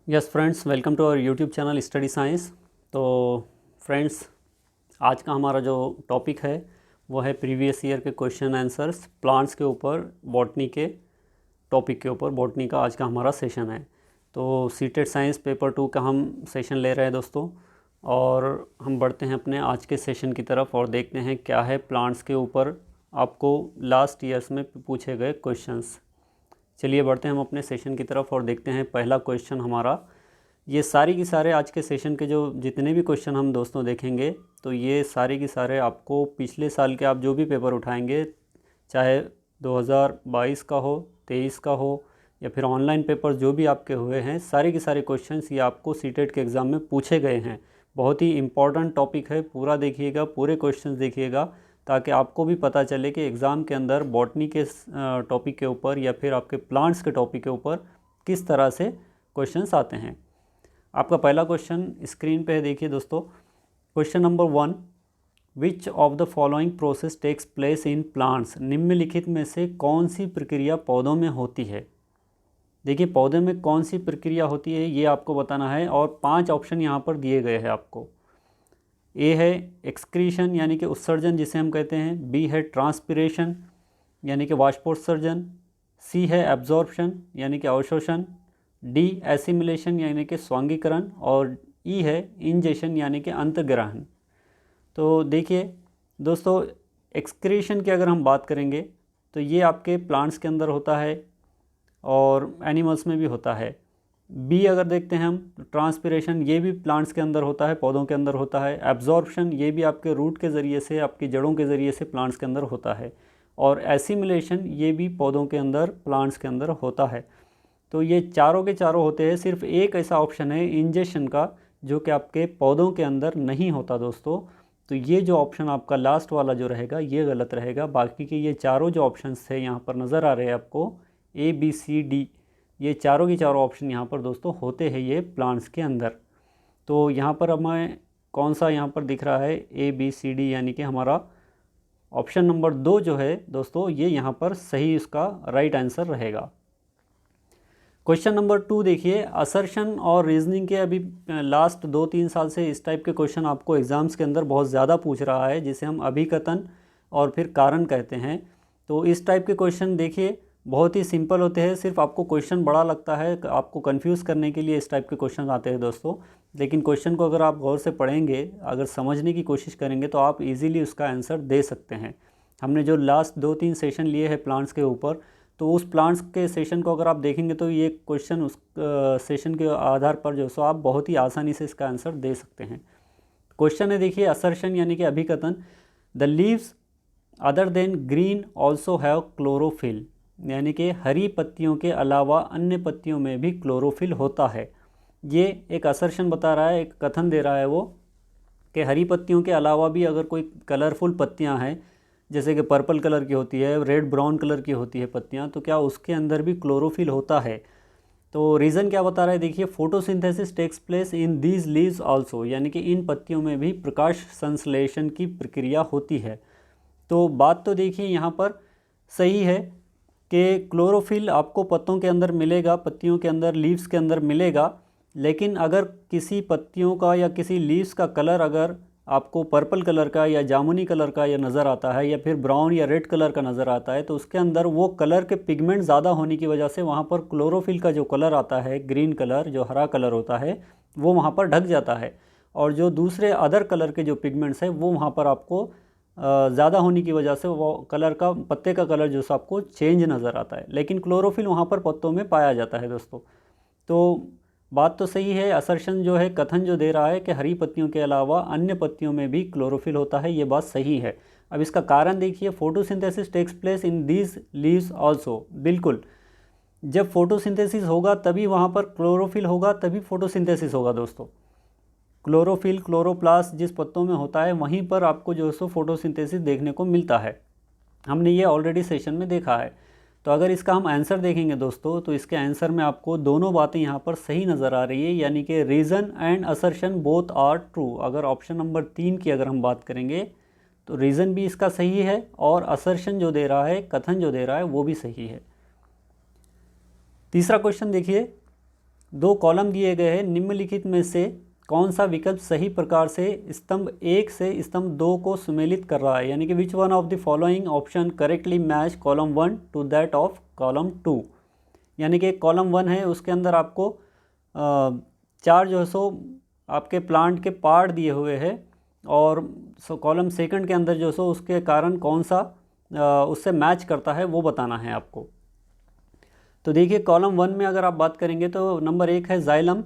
Yes friends, welcome to our YouTube channel study science. तो friends, आज का हमारा जो टॉपिक है वो है प्रीवियस ईयर के क्वेश्चन आंसर्स प्लांट्स के ऊपर, बॉटनी के टॉपिक के ऊपर। बॉटनी का आज का हमारा सेशन है। तो सीटेड साइंस पेपर 2 का हम सेशन ले रहे हैं दोस्तों, और हम बढ़ते हैं अपने आज के सेशन की तरफ और देखते हैं क्या है प्लांट्स के ऊपर आपको लास्ट ईयर्स में पूछे गए क्वेश्चंस। चलिए बढ़ते हैं हम अपने सेशन की तरफ और देखते हैं पहला क्वेश्चन हमारा। ये सारी की सारे आज के सेशन के जो जितने भी क्वेश्चन हम दोस्तों देखेंगे, तो ये सारे के सारे आपको पिछले साल के आप जो भी पेपर उठाएंगे, चाहे 2022 का हो, 23 का हो, या फिर ऑनलाइन पेपर जो भी आपके हुए हैं, सारे के सारे क्वेश्चंस ये आपको सीटेट के एग्ज़ाम में पूछे गए हैं। बहुत ही इम्पॉर्टेंट टॉपिक है, पूरा देखिएगा, पूरे क्वेश्चंस देखिएगा, ताकि आपको भी पता चले कि एग्ज़ाम के अंदर बॉटनी के टॉपिक के ऊपर या फिर आपके प्लांट्स के टॉपिक के ऊपर किस तरह से क्वेश्चंस आते हैं। आपका पहला क्वेश्चन स्क्रीन पे है, देखिए दोस्तों। Question number 1, which of the following process takes place in plants. निम्नलिखित में से कौन सी प्रक्रिया पौधों में होती है। देखिए, पौधे में कौन सी प्रक्रिया होती है ये आपको बताना है, और 5 ऑप्शन यहाँ पर दिए गए हैं आपको। ए है एक्सक्रीशन यानी कि उत्सर्जन जिसे हम कहते हैं, बी है ट्रांसपिरेशन यानी कि वाष्पोत्सर्जन, सी है एब्जॉर्प्शन यानी कि अवशोषण, डी एसिमिलेशन यानी कि स्वांगीकरण, और ई है इंजेशन यानी कि अंतर्ग्रहण। तो देखिए दोस्तों, एक्सक्रीशन की अगर हम बात करेंगे तो ये आपके प्लांट्स के अंदर होता है और एनिमल्स में भी होता है। बी अगर देखते हैं हम, ट्रांसपिरेशन ये भी प्लांट्स के अंदर होता है, पौधों के अंदर होता है। एब्जॉर्प्शन ये भी आपके रूट के ज़रिए से, आपकी जड़ों के ज़रिए से प्लांट्स के अंदर होता है। और एसिमिलेशन ये भी पौधों के अंदर, प्लांट्स के अंदर होता है। तो ये चारों के चारों होते हैं। सिर्फ एक ऐसा ऑप्शन है इंजेक्शन का, जो कि आपके पौधों के अंदर नहीं होता दोस्तों। तो ये जो ऑप्शन आपका लास्ट वाला जो रहेगा ये गलत रहेगा। बाकी के ये चारों जो ऑप्शंस थे यहाँ पर नज़र आ रहे हैं आपको, ए बी सी डी, ये चारों के चारों ऑप्शन यहाँ पर दोस्तों होते हैं ये प्लांट्स के अंदर। तो यहाँ पर हमें कौन सा यहाँ पर दिख रहा है, ए बी सी डी, यानी कि हमारा ऑप्शन नंबर 2 जो है दोस्तों, ये यहाँ पर सही इसका राइट आंसर रहेगा। क्वेश्चन नंबर 2 देखिए, असर्शन और रीजनिंग के अभी लास्ट 2-3 साल से इस टाइप के क्वेश्चन आपको एग्ज़ाम्स के अंदर बहुत ज़्यादा पूछ रहा है, जिसे हम अभिकथन और फिर कारण कहते हैं। तो इस टाइप के क्वेश्चन देखिए बहुत ही सिंपल होते हैं। सिर्फ आपको क्वेश्चन बड़ा लगता है, आपको कंफ्यूज करने के लिए इस टाइप के क्वेश्चन आते हैं दोस्तों। लेकिन क्वेश्चन को अगर आप गौर से पढ़ेंगे, अगर समझने की कोशिश करेंगे, तो आप इजीली उसका आंसर दे सकते हैं। हमने जो लास्ट 2-3 सेशन लिए हैं प्लांट्स के ऊपर, तो उस प्लांट्स के सेशन को अगर आप देखेंगे तो ये क्वेश्चन उस सेशन के आधार पर जो सो आप बहुत ही आसानी से इसका आंसर दे सकते हैं। क्वेश्चन है देखिए, असर्शन यानी कि अभिकथन, the leaves other than green also have chlorophyll, यानी कि हरी पत्तियों के अलावा अन्य पत्तियों में भी क्लोरोफिल होता है। ये एक असर्शन बता रहा है, एक कथन दे रहा है वो, कि हरी पत्तियों के अलावा भी अगर कोई कलरफुल पत्तियां हैं, जैसे कि पर्पल कलर की होती है, रेड ब्राउन कलर की होती है पत्तियां, तो क्या उसके अंदर भी क्लोरोफिल होता है। तो रीज़न क्या बता रहा है देखिए, photosynthesis takes place in these leaves also, यानी कि इन पत्तियों में भी प्रकाश संश्लेषण की प्रक्रिया होती है। तो बात तो देखिए यहाँ पर सही है कि क्लोरोफिल आपको पत्तों के अंदर मिलेगा, पत्तियों के अंदर, लीव्स के अंदर मिलेगा। लेकिन अगर किसी पत्तियों का या किसी लीव्स का कलर अगर आपको पर्पल कलर का या जामुनी कलर का या नज़र आता है, या फिर ब्राउन या रेड कलर का नज़र आता है, तो उसके अंदर वो कलर के पिगमेंट ज़्यादा होने की वजह से वहाँ पर क्लोरोफिल का जो कलर आता है, ग्रीन कलर, जो हरा कलर होता है, वो वहाँ पर ढक जाता है। और जो दूसरे अदर कलर के जो पिगमेंट्स हैं वो वहाँ पर आपको ज़्यादा होने की वजह से वो कलर का, पत्ते का कलर जो है आपको चेंज नज़र आता है। लेकिन क्लोरोफिल वहाँ पर पत्तों में पाया जाता है दोस्तों। तो बात तो सही है, असर्शन जो है, कथन जो दे रहा है कि हरी पत्तियों के अलावा अन्य पत्तियों में भी क्लोरोफिल होता है, ये बात सही है। अब इसका कारण देखिए, photosynthesis takes place in these leaves also, बिल्कुल, जब फोटोसिंथेसिस होगा तभी वहाँ पर क्लोरोफिल होगा, तभी फोटोसिंथेसिस होगा दोस्तों। क्लोरोफिल, क्लोरोप्लास्ट जिस पत्तों में होता है वहीं पर आपको जो है सो फोटोसिंथेसिस देखने को मिलता है। हमने ये ऑलरेडी सेशन में देखा है। तो अगर इसका हम आंसर देखेंगे दोस्तों, तो इसके आंसर में आपको दोनों बातें यहाँ पर सही नज़र आ रही है, यानी कि reason and assertion both are true. अगर ऑप्शन नंबर 3 की अगर हम बात करेंगे, तो रीज़न भी इसका सही है और असर्शन जो दे रहा है, कथन जो दे रहा है, वो भी सही है। तीसरा क्वेश्चन देखिए, दो कॉलम दिए गए हैं, निम्नलिखित में से कौन सा विकल्प सही प्रकार से स्तंभ 1 से स्तंभ 2 को सुमेलित कर रहा है, यानी कि which one of the following option correctly match column 1 to that of column 2। यानी कि कॉलम 1 है, उसके अंदर आपको चार जो है सो आपके प्लांट के पार्ट दिए हुए हैं, और कॉलम सेकंड के अंदर जो सो उसके कारण कौन सा उससे मैच करता है वो बताना है आपको। तो देखिए कॉलम 1 में अगर आप बात करेंगे तो नंबर 1 है जाइलम,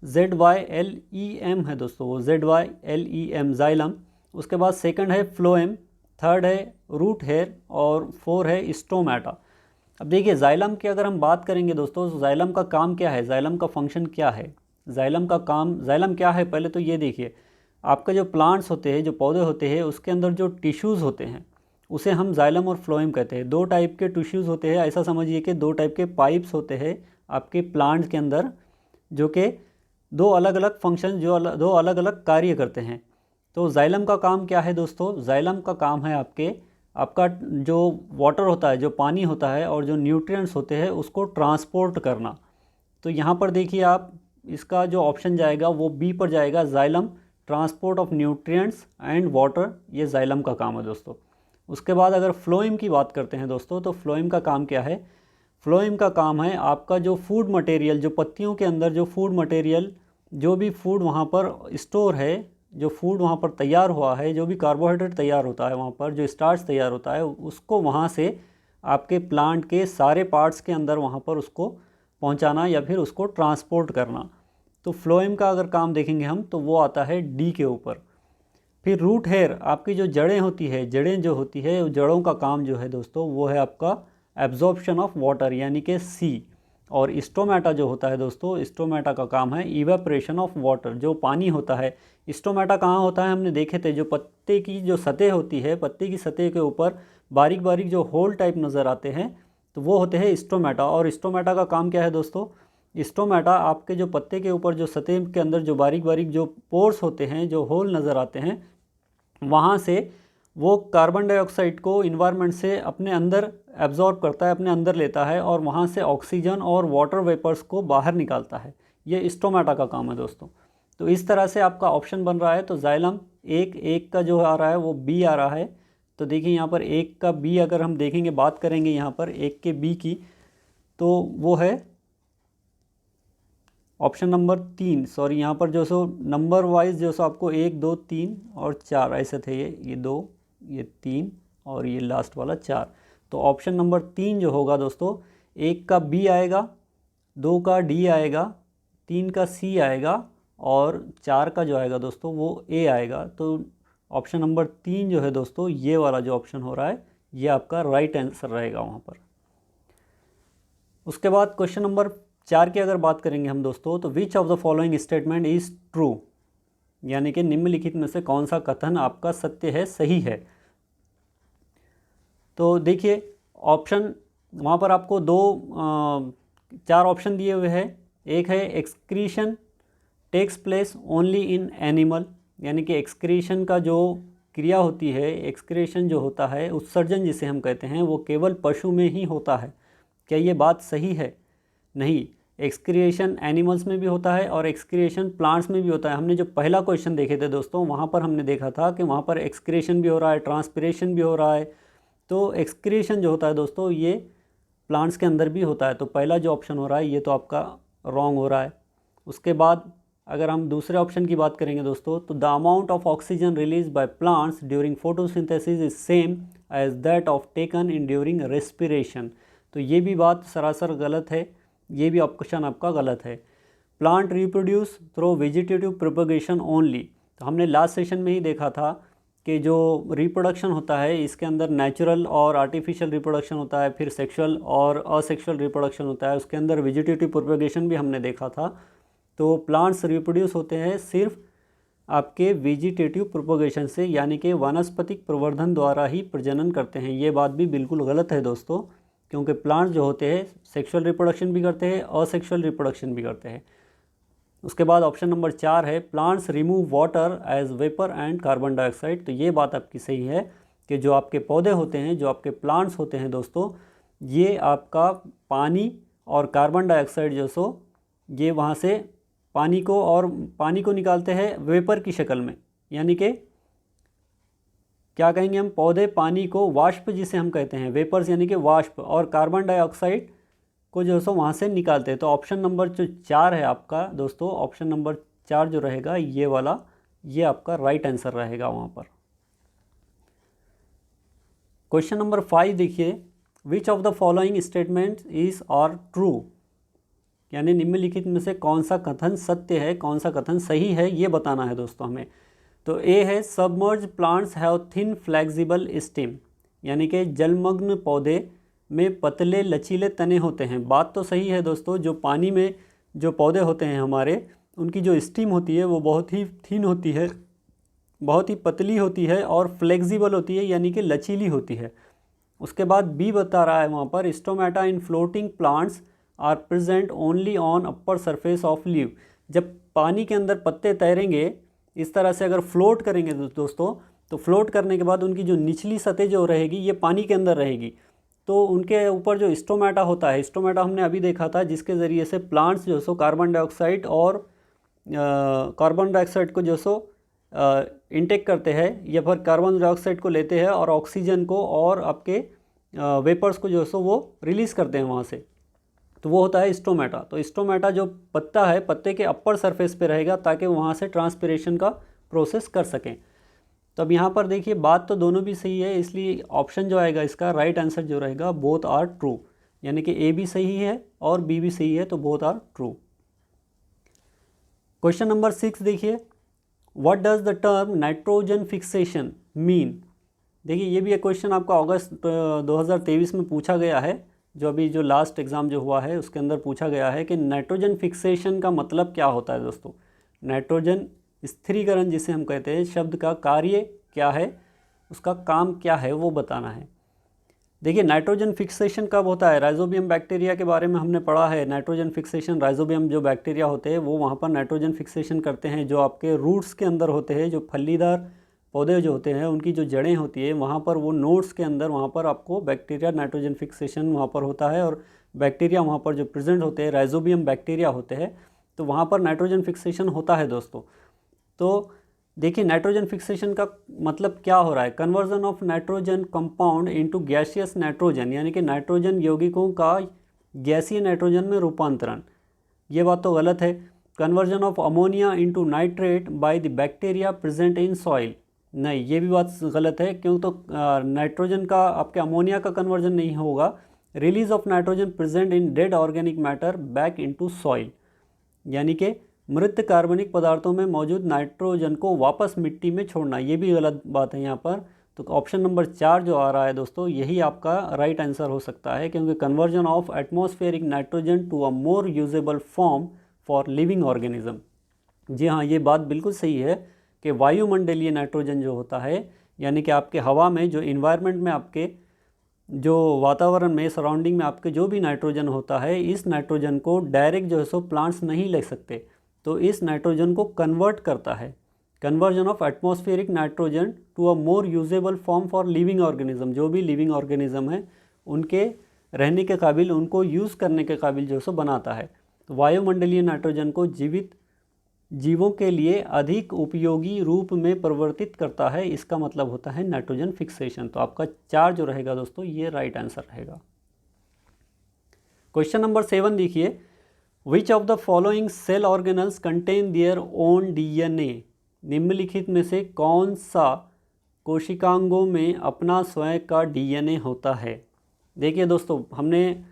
ZYLEM है दोस्तों, वो ZYLEM जाइलम। उसके बाद सेकंड है फ्लोएम, थर्ड है रूट हेयर, और 4 है स्टोमेटा। अब देखिए जाइलम की अगर हम बात करेंगे दोस्तों, जाइलम का काम क्या है, जाइलम का फंक्शन क्या है, जाइलम का काम, जाइलम क्या है पहले तो ये देखिए, आपका जो प्लांट्स होते हैं, जो पौधे होते हैं, उसके अंदर जो टिश्यूज़ होते हैं उसे हम जाइलम और फ्लोएम कहते हैं। दो टाइप के टिश्यूज़ होते हैं, ऐसा समझिए कि दो टाइप के पाइप्स होते हैं आपके प्लांट के अंदर, जो कि दो अलग अलग फंक्शन, दो अलग अलग कार्य करते हैं। तो जाइलम का काम क्या है दोस्तों, जाइलम का काम है आपका जो वाटर होता है, जो पानी होता है, और जो न्यूट्रिएंट्स होते हैं उसको ट्रांसपोर्ट करना। तो यहाँ पर देखिए आप, इसका जो ऑप्शन जाएगा वो बी पर जाएगा, xylem transport of nutrients and water, ये जाइलम का काम है दोस्तों। उसके बाद अगर फ्लोएम की बात करते हैं दोस्तों, तो फ्लोएम का काम क्या है, फ्लोएम का काम है आपका जो फूड मटेरियल, जो पत्तियों के अंदर जो फूड मटेरियल, जो भी फूड वहाँ पर स्टोर है, जो फूड वहाँ पर तैयार हुआ है, जो भी कार्बोहाइड्रेट तैयार होता है वहाँ पर, जो स्टार्च तैयार होता है, उसको वहाँ से आपके प्लांट के सारे पार्ट्स के अंदर वहाँ पर उसको पहुँचाना या फिर उसको ट्रांसपोर्ट करना। तो फ्लोएम का अगर काम देखेंगे हम तो वो आता है डी के ऊपर। फिर रूट हेयर, आपकी जो जड़ें होती है, जड़ें जो होती है, जड़ों का काम जो है दोस्तों वो है आपका एब्जॉर्प्शन ऑफ वाटर, यानी कि सी। और स्टोमेटा जो होता है दोस्तों, स्टोमेटा का काम है इवेपोरेशन ऑफ वाटर, जो पानी होता है। स्टोमेटा कहाँ होता है, हमने देखे थे, जो पत्ते की जो सतह होती है, पत्ते की सतह के ऊपर बारीक बारीक जो होल टाइप नज़र आते हैं, तो वो होते हैं स्टोमेटा। और स्टोमेटा का काम क्या है दोस्तों, स्टोमेटा आपके जो पत्ते के ऊपर जो सतह के अंदर जो बारीक बारीक जो पोर्स होते हैं, जो होल नज़र आते हैं, वहाँ से वो कार्बन डाइऑक्साइड को इन्वायरमेंट से अपने अंदर एब्जॉर्ब करता है, अपने अंदर लेता है, और वहाँ से ऑक्सीजन और वाटर वेपर्स को बाहर निकालता है। ये स्टोमेटा का काम है दोस्तों। तो इस तरह से आपका ऑप्शन बन रहा है। तो जाइलम एक का जो आ रहा है वो बी आ रहा है। तो देखिए यहाँ पर एक का बी अगर हम देखेंगे, बात करेंगे यहाँ पर एक के बी की, तो वो है ऑप्शन नंबर 3। सॉरी, यहाँ पर जो सो नंबर वाइज जो सो आपको 1 2 3 और 4 ऐसे थे, ये 2, ये 3 और ये लास्ट वाला 4। तो ऑप्शन नंबर 3 जो होगा दोस्तों, 1 का बी आएगा, 2 का डी आएगा, 3 का सी आएगा, और 4 का जो आएगा दोस्तों वो ए आएगा। तो ऑप्शन नंबर 3 जो है दोस्तों, ये वाला जो ऑप्शन हो रहा है, ये आपका राइट आंसर रहेगा वहाँ पर। उसके बाद क्वेश्चन नंबर 4 की अगर बात करेंगे हम दोस्तों, तो विच of the following statement is true, यानी कि निम्नलिखित में से कौन सा कथन आपका सत्य है, सही है। तो देखिए ऑप्शन वहाँ पर आपको चार ऑप्शन दिए हुए हैं। एक है excretion takes place only in animal, यानी कि एक्सक्रीशन का जो क्रिया होती है, एक्सक्रीशन जो होता है, उत्सर्जन जिसे हम कहते हैं, वो केवल पशु में ही होता है। क्या ये बात सही है? नहीं, एक्सक्रिएशन एनिमल्स में भी होता है और एक्सक्रिएशन प्लांट्स में भी होता है। हमने जो पहला क्वेश्चन देखे थे दोस्तों, वहाँ पर हमने देखा था कि वहाँ पर एक्सक्रिएशन भी हो रहा है, ट्रांसपिरेशन भी हो रहा है। तो एक्सक्रिएशन जो होता है दोस्तों, ये प्लांट्स के अंदर भी होता है। तो पहला जो ऑप्शन हो रहा है ये तो आपका रॉन्ग हो रहा है। उसके बाद अगर हम दूसरे ऑप्शन की बात करेंगे दोस्तों, तो the amount of oxygen release by plants during photosynthesis is same as that of taken in during respiration. तो ये भी बात सरासर गलत है, ये भी ऑप्शन आपका गलत है। Plant reproduce through vegetative propagation only. तो हमने लास्ट सेशन में ही देखा था कि जो रिप्रोडक्शन होता है इसके अंदर नेचुरल और आर्टिफिशियल रिप्रोडक्शन होता है, फिर सेक्सुअल और असेक्सुअल रिप्रोडक्शन होता है, उसके अंदर वेजिटेटिव प्रोपगेशन भी हमने देखा था। तो प्लांट्स रिप्रोड्यूस होते हैं सिर्फ आपके वेजिटेटिव प्रोपगेशन से, यानी कि वानस्पतिक प्रवर्धन द्वारा ही प्रजनन करते हैं। ये बात भी बिल्कुल गलत है दोस्तों, क्योंकि प्लांट्स जो होते हैं सेक्सुअल रिप्रोडक्शन भी करते हैं, असेक्सुअल रिप्रोडक्शन भी करते हैं। उसके बाद ऑप्शन नंबर 4 है plants remove water as vapour and carbon dioxide. तो ये बात आपकी सही है कि जो आपके पौधे होते हैं, जो आपके प्लांट्स होते हैं दोस्तों, ये आपका पानी और कार्बन डाइऑक्साइड जो सो ये वहाँ से पानी को निकालते हैं वेपर की शक्ल में, यानी कि क्या कहेंगे हम, पौधे पानी को वाष्प जिसे हम कहते हैं, वेपर्स यानी कि वाष्प, और कार्बन डाइऑक्साइड को जो है सो वहाँ से निकालते हैं। तो ऑप्शन नंबर जो 4 है आपका दोस्तों, ऑप्शन नंबर 4 जो रहेगा ये वाला, ये आपका राइट आंसर रहेगा वहाँ पर। क्वेश्चन नंबर 5 देखिए, which of the following statement is are true, यानी निम्नलिखित में से कौन सा कथन सत्य है, कौन सा कथन सही है, ये बताना है दोस्तों हमें। तो ए है submerge plants have thin flexible stem, यानी कि जलमग्न पौधे में पतले लचीले तने होते हैं। बात तो सही है दोस्तों, जो पानी में जो पौधे होते हैं हमारे, उनकी जो स्टीम होती है वो बहुत ही थिन होती है, बहुत ही पतली होती है और फ्लेक्सिबल होती है, यानी कि लचीली होती है। उसके बाद बी बता रहा है वहाँ पर, stomata in floating plants are present only on upper surface of leaf. जब पानी के अंदर पत्ते तैरेंगे इस तरह से, अगर फ्लोट करेंगे दोस्तों, तो फ्लोट करने के बाद उनकी जो निचली सतह जो रहेगी ये पानी के अंदर रहेगी, तो उनके ऊपर जो स्टोमेटा होता है, स्टोमेटा हमने अभी देखा था, जिसके ज़रिए से प्लांट्स जो सो कार्बन डाइऑक्साइड को जो सो इंटेक करते हैं, या फिर कार्बन डाइऑक्साइड को लेते हैं और ऑक्सीजन को और आपके वेपर्स को जो सो वो रिलीज़ करते हैं वहाँ से, तो वो होता है स्टोमेटा। तो स्टोमेटा जो पत्ता है, पत्ते के अपर सरफेस पे रहेगा ताकि वहाँ से ट्रांसपिरेशन का प्रोसेस कर सकें। तो अब यहाँ पर देखिए बात तो दोनों भी सही है, इसलिए ऑप्शन जो आएगा इसका राइट आंसर जो रहेगा बोथ आर ट्रू, यानी कि ए भी सही है और बी भी सही है, तो both are true. Question number 6 देखिए, what does the term nitrogen fixation mean. देखिए ये भी एक क्वेश्चन आपका अगस्त 2023 में पूछा गया है, जो अभी जो लास्ट एग्ज़ाम जो हुआ है उसके अंदर पूछा गया है कि नाइट्रोजन फिक्सेशन का मतलब क्या होता है दोस्तों। नाइट्रोजन स्थिरीकरण जिसे हम कहते हैं, शब्द का कार्य क्या है, उसका काम क्या है, वो बताना है। देखिए नाइट्रोजन फिक्सेशन कब होता है, राइजोबियम बैक्टीरिया के बारे में हमने पढ़ा है। नाइट्रोजन फिक्सेशन, राइजोबियम जो बैक्टीरिया होते हैं वो वहाँ पर नाइट्रोजन फिक्सेशन करते हैं, जो आपके रूट्स के अंदर होते हैं, जो फलीदार पौधे जो होते हैं उनकी जो जड़ें होती है वहाँ पर, वो नोड्स के अंदर वहाँ पर आपको बैक्टीरिया नाइट्रोजन फिक्सेशन वहाँ पर होता है, और बैक्टीरिया वहाँ पर जो प्रेजेंट होते हैं राइजोबियम बैक्टीरिया होते हैं, तो वहाँ पर नाइट्रोजन फिक्सेशन होता है दोस्तों। तो देखिए नाइट्रोजन फिक्सेशन का मतलब क्या हो रहा है, conversion of nitrogen compound into gaseous nitrogen, यानी कि नाइट्रोजन यौगिकों का गैसीय नाइट्रोजन में रूपांतरण। ये बात तो गलत है। Conversion of ammonia into nitrate by the bacteria present in soil, नहीं ये भी बात गलत है, क्यों, तो नाइट्रोजन का आपके अमोनिया का कन्वर्जन नहीं होगा। Release of nitrogen present in dead organic matter back into soil, यानी कि मृत कार्बनिक पदार्थों में मौजूद नाइट्रोजन को वापस मिट्टी में छोड़ना, ये भी गलत बात है यहाँ पर। तो ऑप्शन नंबर 4 जो आ रहा है दोस्तों, यही आपका राइट आंसर हो सकता है, क्योंकि conversion of atmospheric nitrogen to a more usable form for living organism. जी हाँ, ये बात बिल्कुल सही है कि वायुमंडलीय नाइट्रोजन जो होता है, यानी कि आपके हवा में जो इन्वायरमेंट में, आपके जो वातावरण में, सराउंडिंग में आपके जो भी नाइट्रोजन होता है, इस नाइट्रोजन को डायरेक्ट जो है सो प्लांट्स नहीं ले सकते, तो इस नाइट्रोजन को कन्वर्ट करता है। Conversion of atmospheric nitrogen to a more usable form for living organism, जो भी लिविंग ऑर्गेनिज्म है उनके रहने के काबिल, उनको यूज़ करने के काबिल जो सो बनाता है। तो वायुमंडलीय नाइट्रोजन को जीवित जीवों के लिए अधिक उपयोगी रूप में परिवर्तित करता है, इसका मतलब होता है नाइट्रोजन फिक्सेशन। तो आपका 4 जो रहेगा दोस्तों, ये राइट आंसर रहेगा। क्वेश्चन नंबर 7 देखिए, which of the following cell organelles contain their own DNA. निम्नलिखित में से कौन सा कोशिकांगों में अपना स्वयं का डीएनए होता है। देखिए दोस्तों, हमने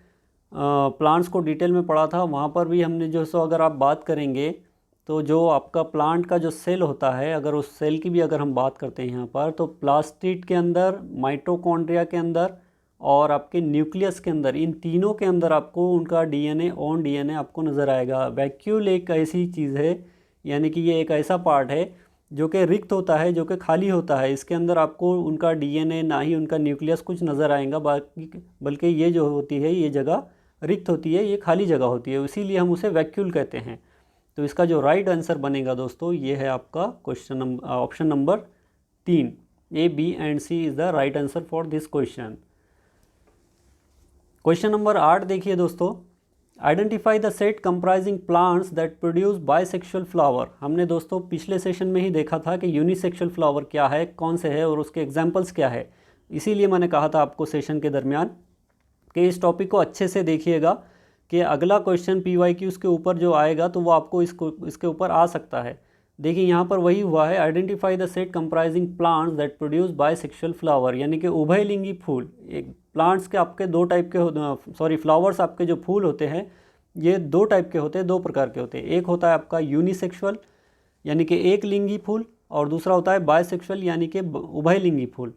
प्लांट्स को डिटेल में पढ़ा था, वहाँ पर भी हमने जो सो अगर आप बात करेंगे तो जो आपका प्लांट का जो सेल होता है, अगर उस सेल की भी अगर हम बात करते हैं यहाँ पर, तो प्लास्टिड के अंदर, माइटोकॉन्ड्रिया के अंदर और आपके न्यूक्लियस के अंदर, इन तीनों के अंदर आपको उनका डीएनए, ओन डीएनए आपको नज़र आएगा। वैक्यूल एक ऐसी चीज़ है, यानी कि ये एक ऐसा पार्ट है जो कि रिक्त होता है, जो कि खाली होता है, इसके अंदर आपको उनका डीएनए, ना ही उनका न्यूक्लियस कुछ नज़र आएगा, बल्कि ये जो होती है ये जगह रिक्त होती है, ये खाली जगह होती है, इसीलिए हम उसे वैक्यूल कहते हैं। तो इसका जो राइट आंसर बनेगा दोस्तों, ये है आपका option number 3, A, B and C is the right answer for this question. Question number 8 देखिए दोस्तों, identify the set comprising plants that produce bisexual flower. हमने दोस्तों पिछले सेशन में ही देखा था कि यूनिसेक्सुअल फ्लावर क्या है, कौन से है और उसके एग्जाम्पल्स क्या है। इसीलिए मैंने कहा था आपको सेशन के दरमियान कि इस टॉपिक को अच्छे से देखिएगा कि अगला क्वेश्चन PYQs के ऊपर जो आएगा तो वो आपको इसके ऊपर आ सकता है। देखिए यहाँ पर वही हुआ है, identify the set comprising plants that produce bisexual flower, यानी कि उभयलिंगी फूल। एक प्लांट्स के आपके दो टाइप के फ्लावर्स आपके जो फूल होते हैं ये दो टाइप के होते हैं, दो प्रकार के होते हैं। एक होता है आपका यूनिसेक्सुअल यानी कि एक लिंगी फूल, और दूसरा होता है बाइसेक्सुअल यानी कि उभयलिंगी फूल।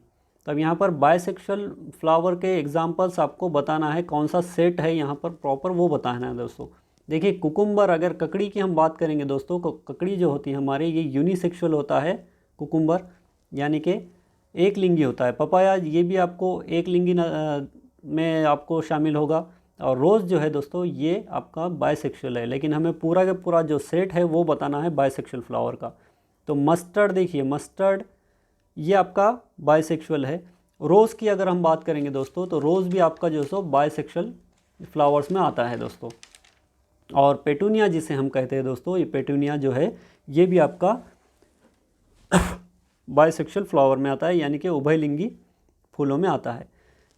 तो अब यहाँ पर बाइसेक्सुअल फ्लावर के एग्जांपल्स आपको बताना है, कौन सा सेट है यहाँ पर प्रॉपर वो बताना है दोस्तों। देखिए कुकुम्बर, अगर ककड़ी की हम बात करेंगे दोस्तों, ककड़ी जो होती है हमारे ये यूनिसेक्सुअल होता है कुकुम्बर, यानी कि एक लिंगी होता है। पपाया ये भी आपको एक लिंगी में आपको शामिल होगा। और रोज़ जो है दोस्तों ये आपका बाइसेक्सुअल है, लेकिन हमें पूरा का पूरा जो सेट है वो बताना है बाइसेक्सुअल फ्लावर का। तो मस्टर्ड, देखिए मस्टर्ड ये आपका बाइसेक्सुअल है। रोज़ की अगर हम बात करेंगे दोस्तों तो रोज़ भी आपका जो सो बाइसेक्सुअल फ्लावर्स में आता है दोस्तों। और पेटूनिया जिसे हम कहते हैं दोस्तों, ये पेटूनिया जो है ये भी आपका बाइसेक्सुअल फ्लावर में आता है, यानी कि उभयलिंगी फूलों में आता है।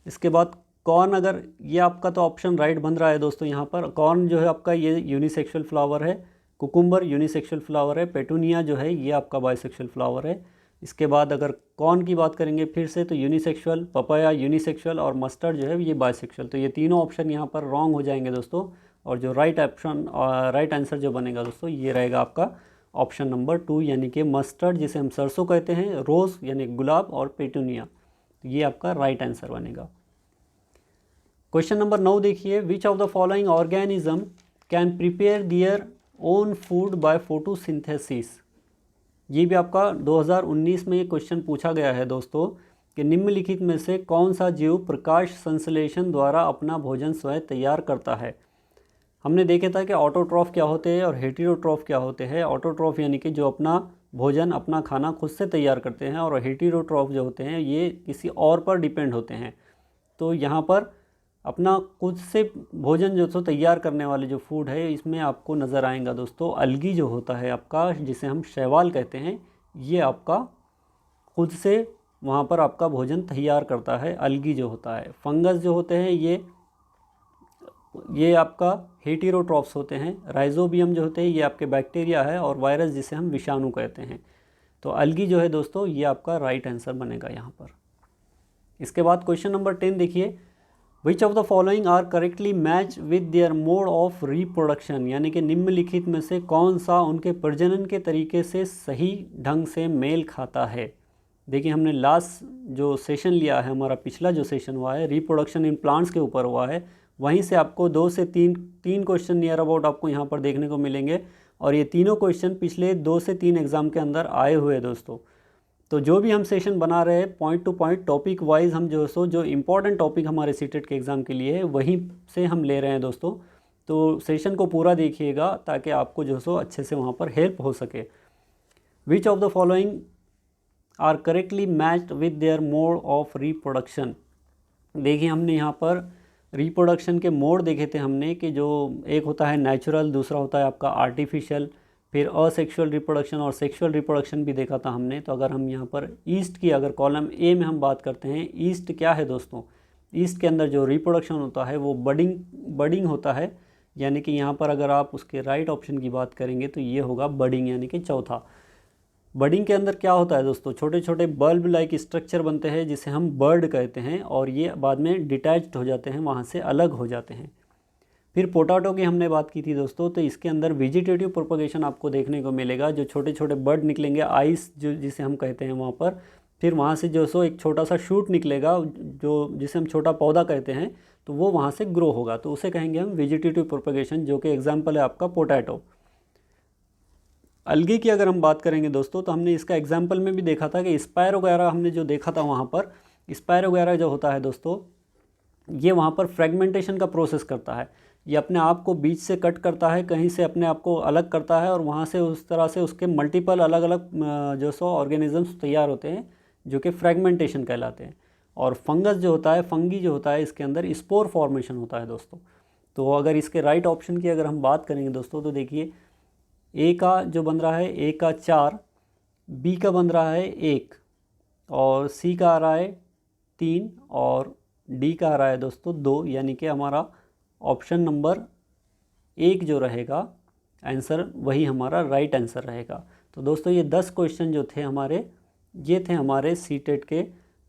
इसके बाद कॉर्न, अगर ये आपका तो ऑप्शन राइट बन रहा है दोस्तों। यहाँ पर कॉर्न जो है आपका ये यूनिसेक्सुअल फ्लावर है, कुकुम्बर यूनिसेक्सुअल फ्लावर है, पेटूनिया जो है ये आपका बाइसेक्सुअल फ्लावर है। इसके बाद अगर कॉर्न की बात करेंगे फिर से तो यूनिसेक्सुअल, पपाया यूनिसेक्सुअल और मस्टर्ड जो है ये बाइसेक्सुअल। तो ये तीनों ऑप्शन यहाँ पर रॉन्ग हो जाएंगे दोस्तों, और जो राइट ऑप्शन राइट आंसर जो बनेगा दोस्तों ये रहेगा आपका ऑप्शन नंबर 2, यानी कि मस्टर्ड जिसे हम सरसों कहते हैं, रोज़ यानी गुलाब, और पेटूनिया, तो ये आपका राइट आंसर बनेगा। क्वेश्चन नंबर 9 देखिए, which of the following organism can prepare their own food by photosynthesis. ये भी आपका 2019 में ये क्वेश्चन पूछा गया है दोस्तों कि निम्नलिखित में से कौन सा जीव प्रकाश संश्लेषण द्वारा अपना भोजन स्वयं तैयार करता है। हमने देखा था कि ऑटोट्रॉफ क्या होते हैं और हेटेरोट्रॉफ क्या होते हैं। ऑटोट्रॉफ यानी कि जो अपना भोजन, अपना खाना खुद से तैयार करते हैं, और हेटेरोट्रॉफ जो होते हैं ये किसी और पर डिपेंड होते हैं। तो यहाँ पर अपना खुद से भोजन जो तो तैयार करने वाले जो फूड है इसमें आपको नज़र आएगा दोस्तों अलगी जो होता है आपका, जिसे हम शैवाल कहते हैं, ये आपका खुद से वहाँ पर आपका भोजन तैयार करता है, अलगी जो होता है। फंगस जो होते हैं ये आपका हेटेरोट्रॉफ्स होते हैं। राइजोबियम जो होते हैं ये आपके बैक्टीरिया है, और वायरस जिसे हम विषाणु कहते हैं। तो अलगी जो है दोस्तों ये आपका राइट आंसर बनेगा यहाँ पर। इसके बाद क्वेश्चन नंबर 10 देखिए, which of the following are correctly match with their mode of reproduction, यानी कि निम्नलिखित में से कौन सा उनके प्रजनन के तरीके से सही ढंग से मेल खाता है। देखिए हमने लास्ट जो सेशन लिया है, हमारा पिछला जो सेशन हुआ है रिप्रोडक्शन इन प्लांट्स के ऊपर हुआ है, वहीं से आपको 2 से 3 क्वेश्चन नियर अबाउट आपको यहाँ पर देखने को मिलेंगे, और ये तीनों क्वेश्चन पिछले 2 से 3 एग्ज़ाम के अंदर आए हुए दोस्तों। तो जो भी हम सेशन बना रहे हैं point two point topic wise, हम जो इम्पॉर्टेंट टॉपिक हमारे सीटेट के एग्ज़ाम के लिए है वहीं से हम ले रहे हैं दोस्तों। तो सेशन को पूरा देखिएगा ताकि आपको अच्छे से वहाँ पर हेल्प हो सके। Which of the following are correctly matched with their mode of reproduction. देखिए हमने यहाँ पर रिप्रोडक्शन के मोड देखे थे हमने, कि जो एक होता है नेचुरल, दूसरा होता है आपका आर्टिफिशियल, फिर असेक्सुअल रिप्रोडक्शन और सेक्सुअल रिप्रोडक्शन भी देखा था हमने। तो अगर हम यहाँ पर ईस्ट की अगर कॉलम ए में हम बात करते हैं, ईस्ट क्या है दोस्तों, ईस्ट के अंदर जो रिप्रोडक्शन होता है वो बडिंग होता है, यानी कि यहाँ पर अगर आप उसके राइट ऑप्शन की बात करेंगे तो ये होगा बडिंग, यानी कि चौथा। बडिंग के अंदर क्या होता है दोस्तों, छोटे छोटे बल्ब लाइक स्ट्रक्चर बनते हैं जिसे हम बर्ड कहते हैं, और ये बाद में डिटैच्ड हो जाते हैं, वहाँ से अलग हो जाते हैं। फिर पोटैटो की हमने बात की थी दोस्तों, तो इसके अंदर वेजिटेटिव प्रोपगेशन आपको देखने को मिलेगा, जो छोटे छोटे बर्ड निकलेंगे, आइस जो जिसे हम कहते हैं वहाँ पर, फिर वहाँ से एक छोटा सा शूट निकलेगा जो जिसे हम छोटा पौधा कहते हैं, तो वो वहाँ से ग्रो होगा, तो उसे कहेंगे हम वेजिटेटिव प्रोपगेशन, जो कि एग्जाम्पल है आपका पोटैटो। अलगी की अगर हम बात करेंगे दोस्तों, तो हमने इसका एग्जाम्पल में भी देखा था कि स्पायर वगैरह हमने जो देखा था वहाँ पर, स्पायर वगैरह जो होता है दोस्तों ये वहाँ पर फ्रेगमेंटेशन का प्रोसेस करता है। ये अपने आप को बीच से कट करता है, कहीं से अपने आप को अलग करता है, और वहाँ से उस तरह से उसके मल्टीपल अलग अलग ऑर्गेनिजम्स तैयार होते हैं जो कि फ्रेगमेंटेशन कहलाते हैं। और फंगस जो होता है, फंगी जो होता है, इसके अंदर स्पोर फॉर्मेशन होता है दोस्तों। तो अगर इसके राइट ऑप्शन की अगर हम बात करेंगे दोस्तों, तो देखिए ए का जो बन रहा है, ए का 4, बी का बन रहा है 1, और सी का आ रहा है 3, और डी का आ रहा है दोस्तों 2, यानी कि हमारा ऑप्शन नंबर 1 जो रहेगा आंसर, वही हमारा राइट आंसर रहेगा। तो दोस्तों ये 10 क्वेश्चन जो थे हमारे, ये थे हमारे सीटेट के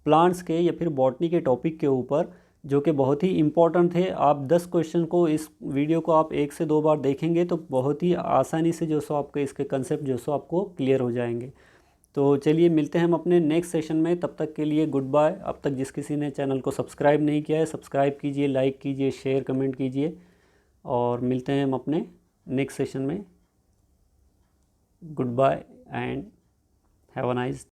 प्लांट्स के या फिर बॉटनी के टॉपिक के ऊपर, जो कि बहुत ही इम्पोर्टेंट थे। आप 10 क्वेश्चन को, इस वीडियो को आप 1 से 2 बार देखेंगे तो बहुत ही आसानी से जो सो आपके इसके कंसेप्ट जो सो आपको क्लियर हो जाएंगे। तो चलिए मिलते हैं हम अपने नेक्स्ट सेशन में, तब तक के लिए गुड बाय। अब तक जिस किसी ने चैनल को सब्सक्राइब नहीं किया है, सब्सक्राइब कीजिए, लाइक कीजिए, शेयर कमेंट कीजिए, और मिलते हैं हम अपने नेक्स्ट सेशन में। Good bye and have a nice